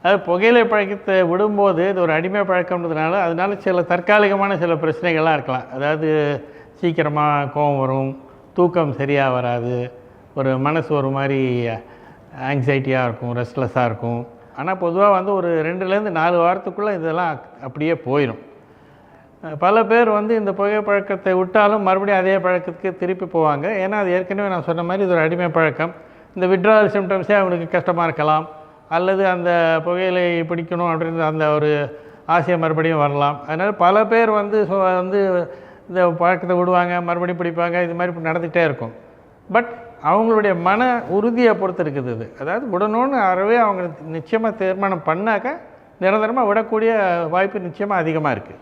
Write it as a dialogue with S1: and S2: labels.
S1: அது புகையிலை பழக்கத்தை விடும்போது இது ஒரு அடிமை பழக்கம்ன்றதுனால அதனால சில தற்காலிகமான சில பிரச்சனைகள்லாம் இருக்கலாம். அதாவது சீக்கிரமாக கோபம் வரும், தூக்கம் சரியாக வராது, ஒரு மனசு ஒரு மாதிரி ஆங்ஸைட்டியாக இருக்கும், ரெஸ்ட்லெஸ்ஸாக இருக்கும். ஆனால் பொதுவாக வந்து ஒரு 2லேருந்து 4 வாரத்துக்குள்ளே இதெல்லாம் அப்படியே போயிடும். பல பேர் வந்து இந்த புகை பழக்கத்தை விட்டாலும் மறுபடியும் அதே பழக்கத்துக்கு திருப்பி போவாங்க. ஏன்னா அது ஏற்கனவே நான் சொன்ன மாதிரி இது ஒரு அடிமை பழக்கம். இந்த விட்ராவல் சிம்டம்ஸே அவனுக்கு கஷ்டமாக இருக்கலாம், அல்லது அந்த புகையிலை பிடிக்கணும் அப்படின்ற அந்த ஒரு ஆசையை மறுபடியும் வரலாம். அதனால் பல பேர் வந்து இந்த பழக்கத்தை விடுவாங்க, மறுபடியும் பிடிப்பாங்க, இது மாதிரி நடந்துகிட்டே இருக்கும். பட் அவங்களுடைய மன உறுதியை பொறுத்து இருக்குது இது. அதாவது விடணும்னு அறவே அவங்க நிச்சயமாக தீர்மானம் பண்ணாக்க நிரந்தரமாக விடக்கூடிய வாய்ப்பு நிச்சயமாக அதிகமாக இருக்குது.